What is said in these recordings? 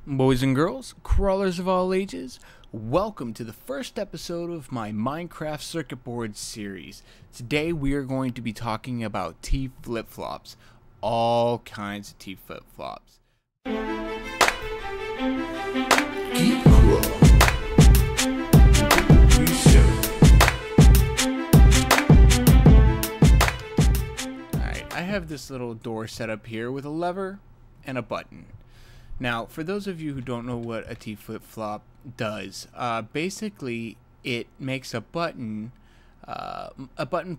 Boys and girls, crawlers of all ages, welcome to the first episode of my Minecraft circuit board series. Today we are going to be talking about T flip-flops, all kinds of T flip-flops. Alright, I have this little door set up here with a lever and a button. Now, for those of you who don't know what a T flip-flop does, basically it makes a button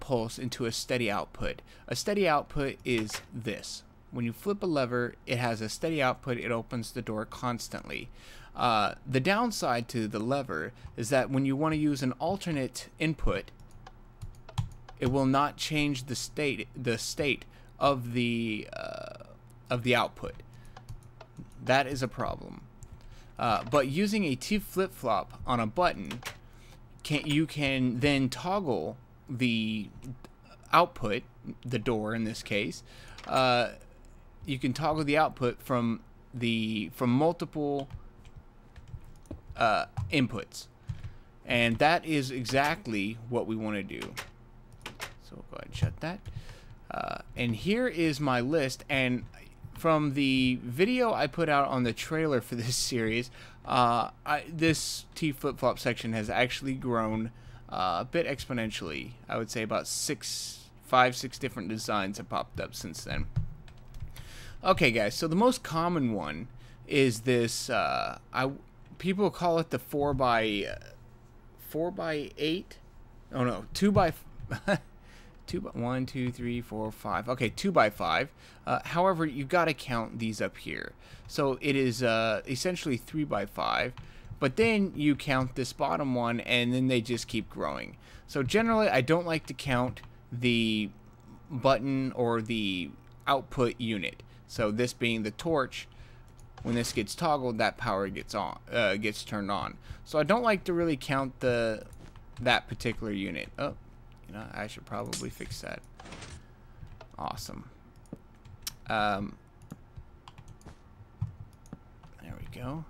pulse into a steady output. A steady output is this. When you flip a lever, it has a steady output. It opens the door constantly. The downside to the lever is that when you want to use an alternate input, it will not change the state of the output. That is a problem. But using a T flip-flop on a button, you can then toggle the output, the door in this case. You can toggle the output from multiple inputs, and that is exactly what we want to do. So we'll go ahead and shut that. And here is my list, and from the video I put out on the trailer for this series, this T flip-flop section has actually grown a bit exponentially. I would say about 5, 6 different designs have popped up since then. Okay guys, so the most common one is this, people call it the 4x8, oh no, 2x 1, 2, 3, 4, 5. Okay, 2x5. However, you've got to count these up here. So it is essentially 3x5. But then you count this bottom one, and then they just keep growing. So generally, I don't like to count the button or the output unit. So this being the torch, when this gets toggled, that power gets turned on. So I don't like to really count that particular unit. Oh. You know, I should probably fix that. Awesome. There we go.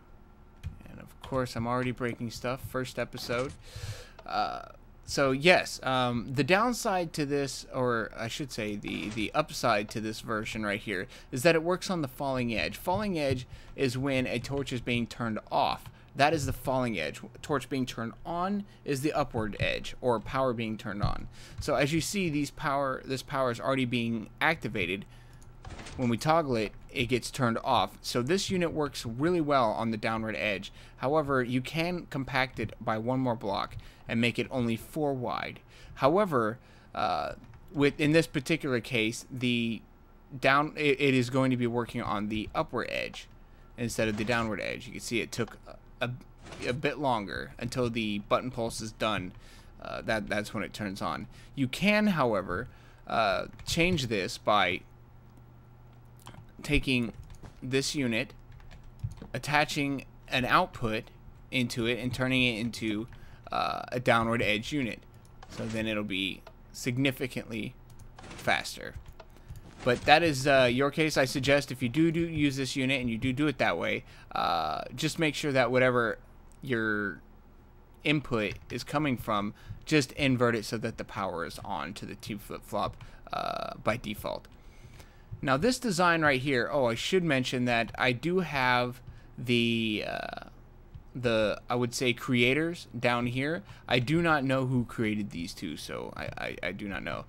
And of course, I'm already breaking stuff. First episode. So yes, the downside to this, or I should say the upside to this version right here, is that it works on the falling edge. Falling edge is when a torch is being turned off. That is the falling edge. Torch being turned on is the upward edge, or power being turned on. So as you see, this power is already being activated. When we toggle it, it gets turned off. So this unit works really well on the downward edge. However, you can compact it by one more block and make it only 4 wide. However, in this particular case, it is going to be working on the upward edge instead of the downward edge. You can see it took a bit longer until the button pulse is done. That's when it turns on. You can, however, change this by taking this unit, attaching an output into it, and turning it into a downward edge unit. So then it'll be significantly faster. But that is your case. I suggest if you do use this unit and you do it that way, just make sure that whatever your input is coming from, just invert it so that the power is on to the T flip-flop by default. Now this design right here, oh, I should mention that I do have the I would say creators down here. I do not know who created these two, so I do not know.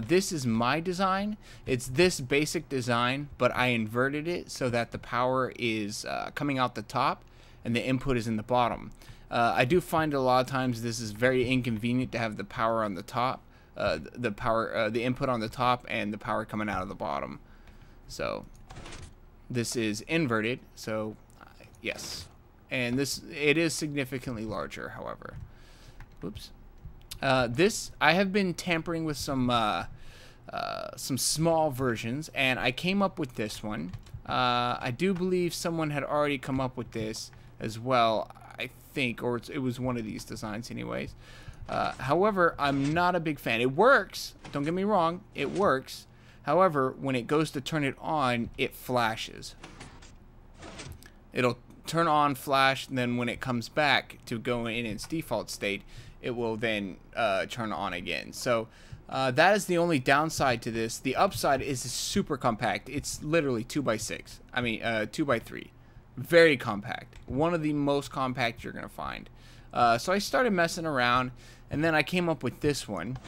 This is my design. It's this basic design, but I inverted it so that the power is coming out the top and the input is in the bottom. I do find a lot of times this is very inconvenient to have the power on the top, the input on the top and the power coming out of the bottom. So this is inverted, so yes. And it is significantly larger, however. Oops. This, I have been tampering with some small versions, and I came up with this one. I do believe someone had already come up with this as well, I think, or it was one of these designs anyways. However, I'm not a big fan. It works, don't get me wrong, it works. However, when it goes to turn it on, it flashes. It'll turn on flash, and then when it comes back to go in its default state, it will then turn on again. So that is the only downside to this. The upside is it's super compact. It's literally 2x6. I mean 2x3. Very compact. One of the most compact you're gonna find. So I started messing around, and then I came up with this one,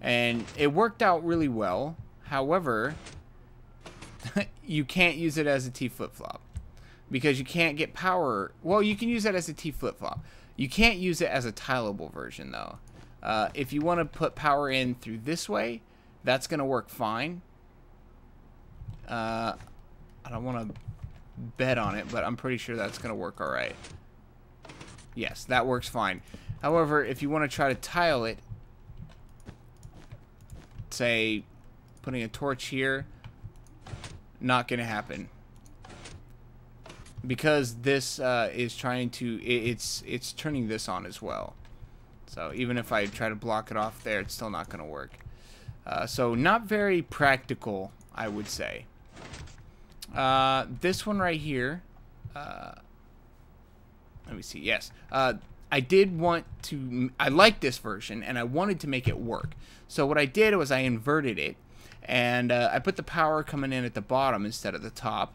and it worked out really well. However, you can't use it as a T flip-flop because you can't get power. Well, you can use it as a T flip-flop. You can't use it as a tileable version though. If you want to put power in through this way, that's gonna work fine. I don't want to bet on it, but I'm pretty sure that's gonna work all right. Yes, that works fine. However, if you want to try to tile it, say putting a torch here, not gonna happen because this is trying to it's turning this on as well. So even if I try to block it off there, it's still not gonna work. So not very practical, I would say. This one right here, let me see. Yes, I did want to. I like this version, and I wanted to make it work. So what I did was I inverted it, and I put the power coming in at the bottom instead of the top,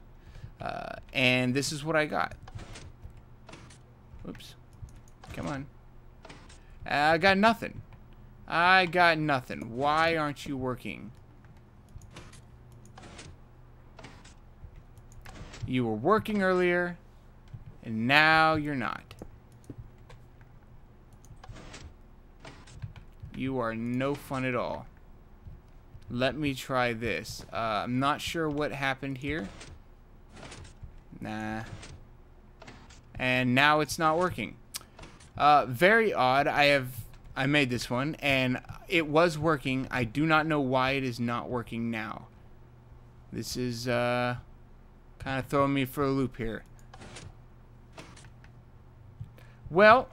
and this is what I got. Oops, come on. I got nothing. I got nothing. Why aren't you working? You were working earlier, and now you're not. You are no fun at all. Let me try this. I'm not sure what happened here. Nah. And now it's not working. Very odd. I made this one, and it was working. I do not know why it is not working now. This is kind of throwing me for a loop here. Well,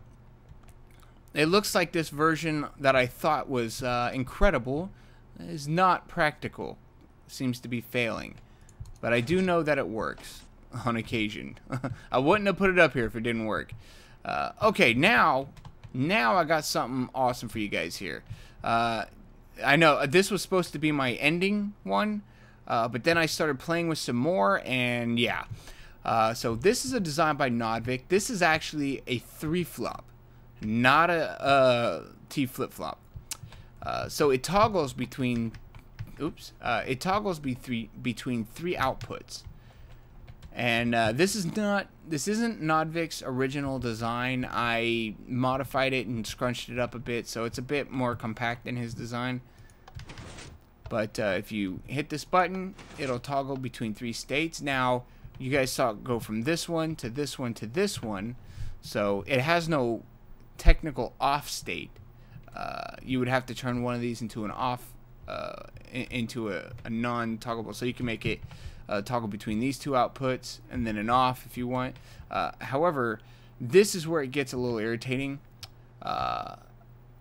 it looks like this version that I thought was incredible is not practical. Seems to be failing. But I do know that it works on occasion. I wouldn't have put it up here if it didn't work. Okay, now I got something awesome for you guys here. I know this was supposed to be my ending one, but then I started playing with some more, and yeah. So this is a design by Nodvik. This is actually a 3-flop, not a T flip-flop. So it toggles between, it toggles between 3 outputs. And this isn't Nodvik's original design. I modified it and scrunched it up a bit, so it's a bit more compact than his design. But if you hit this button, it'll toggle between 3 states. Now, you guys saw it go from this one to this one to this one, so it has no technical off state. You would have to turn one of these into an off, into a non-toggleable, so you can make it toggle between these 2 outputs and then an off if you want. However, this is where it gets a little irritating.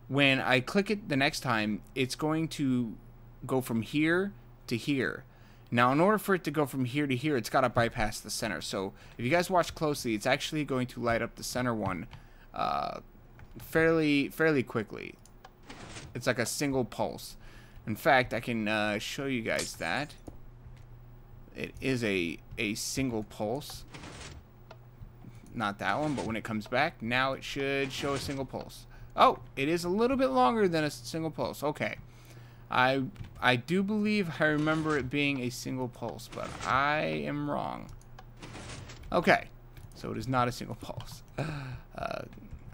When I click it the next time, it's going to go from here to here. Now, in order for it to go from here to here, it's got to bypass the center. So if you guys watch closely, it's actually going to light up the center one fairly quickly. It's like a single pulse. In fact, I can show you guys that. It is a single pulse. Not that one, but when it comes back, now it should show a single pulse. Oh, it is a little bit longer than a single pulse. Okay. I do believe I remember it being a single pulse, but I am wrong. Okay. So it is not a single pulse.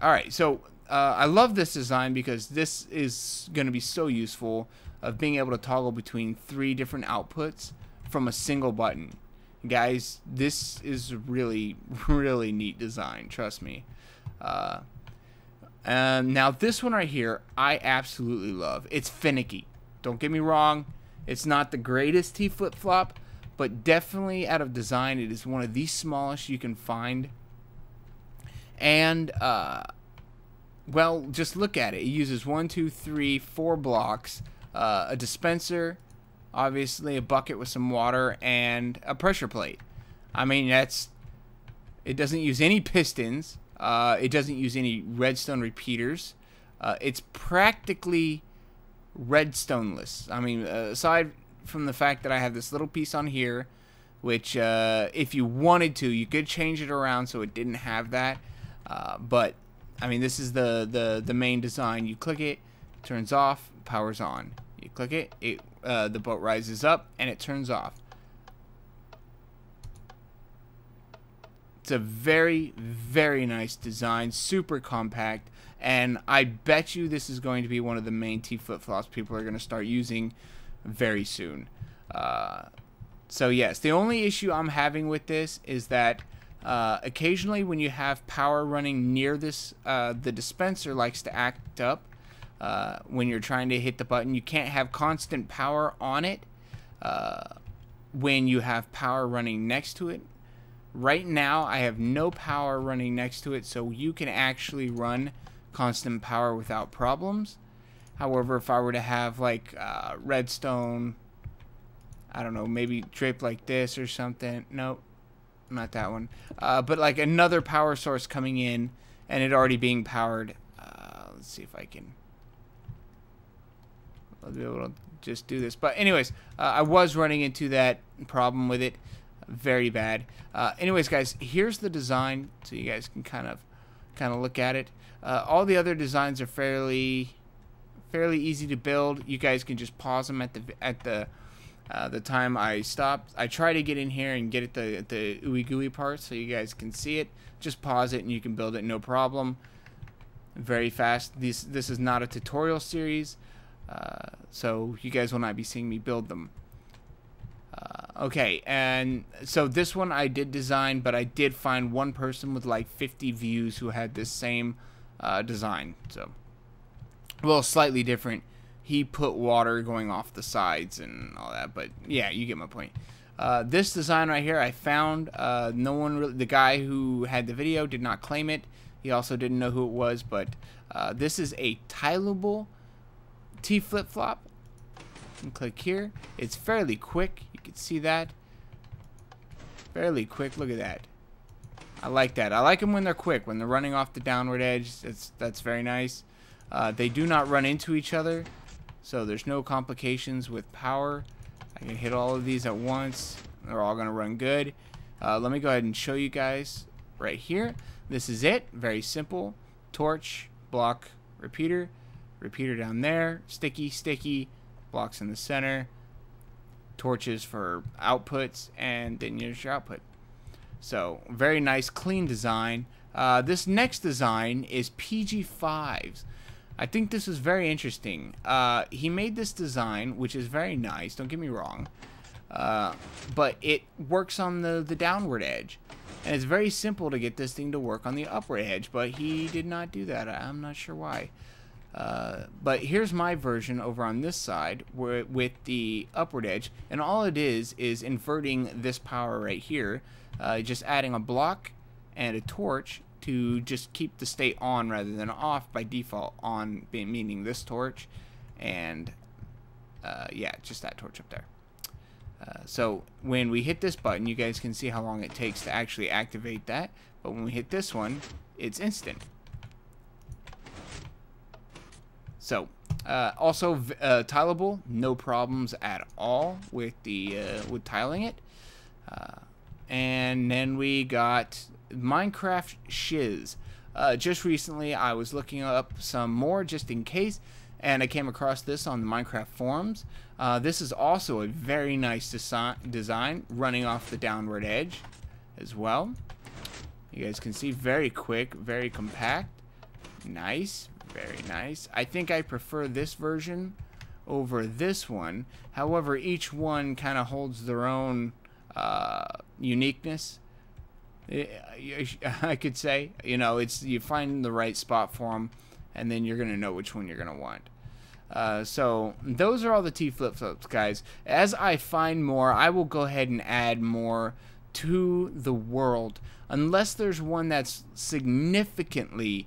Alright, so I love this design because this is going to be so useful of being able to toggle between 3 different outputs from a single button. Guys, this is really neat design, trust me. Now this one right here I absolutely love. It's finicky, don't get me wrong, it's not the greatest T flip-flop, but definitely out of design it is one of the smallest you can find. And well, just look at it. It uses 1, 2, 3, 4 blocks, a dispenser, obviously a bucket with some water, and a pressure plate. I mean, It doesn't use any pistons. It doesn't use any redstone repeaters. It's practically redstoneless. I mean, aside from the fact that I have this little piece on here, which if you wanted to, you could change it around so it didn't have that. But I mean, this is the main design. You click it, turns off, powers on. You click it, the boat rises up and it turns off. It's a very, very nice design, super compact, and I bet you this is going to be one of the main T flip-flops people are going to start using very soon. So yes, the only issue I'm having with this is that occasionally when you have power running near this, the dispenser likes to act up when you're trying to hit the button. You can't have constant power on it when you have power running next to it. Right now, I have no power running next to it, so you can actually run constant power without problems. However, if I were to have like redstone, I don't know, maybe draped like this or something. Nope, not that one. But like another power source coming in and it already being powered. Let's see if I can. I'll be able to just do this. But anyways, I was running into that problem with it. Very bad. Anyways, guys, here's the design, so you guys can kind of look at it. All the other designs are fairly easy to build. You guys can just pause them at the time I stopped. I try to get in here and get at the ooey gooey part so you guys can see it. Just pause it and you can build it, no problem. Very fast. This is not a tutorial series, so you guys will not be seeing me build them. Okay, and so this one I did design, but I did find one person with like 50 views who had this same design. So, well, slightly different. He put water going off the sides and all that, but yeah, you get my point. This design right here, I found no one really, the guy who had the video did not claim it. He also didn't know who it was, but this is a tileable T flip-flop. And click here. It's fairly quick. You can see that. Fairly quick. Look at that. I like that. I like them when they're quick. When they're running off the downward edge, that's very nice. They do not run into each other, so there's no complications with power. I can hit all of these at once. They're all going to run good. Let me go ahead and show you guys right here. This is it. Very simple. Torch, block, repeater. Repeater down there. Sticky, sticky. Blocks in the center, torches for outputs, and then here's your output. So very nice, clean design. This next design is PG5's. I think this is very interesting. He made this design, which is very nice, don't get me wrong, but it works on the downward edge, and it's very simple to get this thing to work on the upward edge, but he did not do that. I'm not sure why. But here's my version over on this side with the upward edge, and all it is inverting this power right here, just adding a block and a torch to just keep the state on rather than off. By default, on meaning this torch, and yeah, just that torch up there. So when we hit this button, you guys can see how long it takes to actually activate that, but when we hit this one, it's instant. So, also tileable, no problems at all with the with tiling it. And then we got Minecraft shiz. Just recently, I was looking up some more just in case, and I came across this on the Minecraft forums. This is also a very nice design, running off the downward edge as well. You guys can see, very quick, very compact, nice. Very nice. I think I prefer this version over this one. However, each one kind of holds their own uniqueness. I could say, you know, it's you find the right spot for them, and then you're gonna know which one you're gonna want. So those are all the T flip-flops, guys. As I find more, I will go ahead and add more to the world, unless there's one that's significantly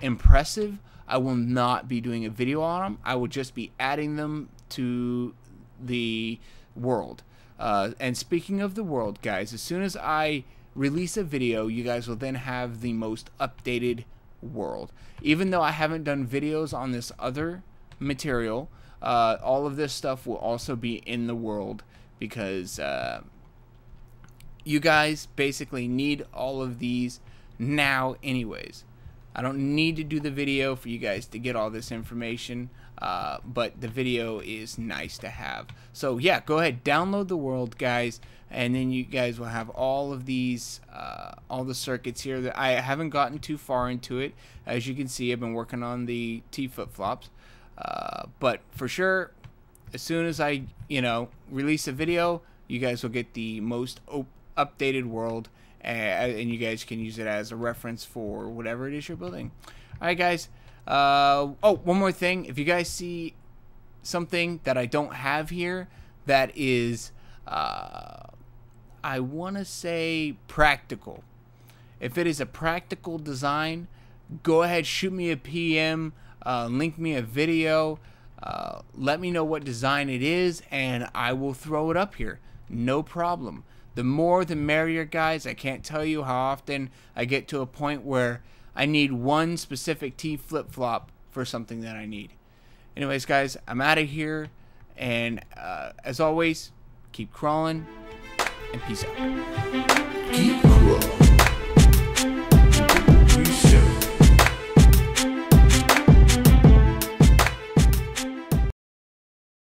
impressive. I will not be doing a video on them. I will just be adding them to the world. And speaking of the world, guys, as soon as I release a video, you guys will then have the most updated world. Even though I haven't done videos on this other material, all of this stuff will also be in the world, because you guys basically need all of these now anyways. I don't need to do the video for you guys to get all this information, but the video is nice to have. So yeah, go ahead, download the world, guys, and then you guys will have all of these, all the circuits here. That I haven't gotten too far into it. As you can see, I've been working on the T flip-flops, but for sure, as soon as I, release a video, you guys will get the most updated world, and you guys can use it as a reference for whatever it is you're building. Alright guys, oh, one more thing. If you guys see something that I don't have here that is, I want to say practical. If it is a practical design, go ahead, shoot me a PM, link me a video, let me know what design it is, and I will throw it up here. No problem. The more the merrier, guys. I can't tell you how often I get to a point where I need one specific T flip-flop for something that I need. Anyways, guys, I'm out of here, and as always, keep crawling, and peace out.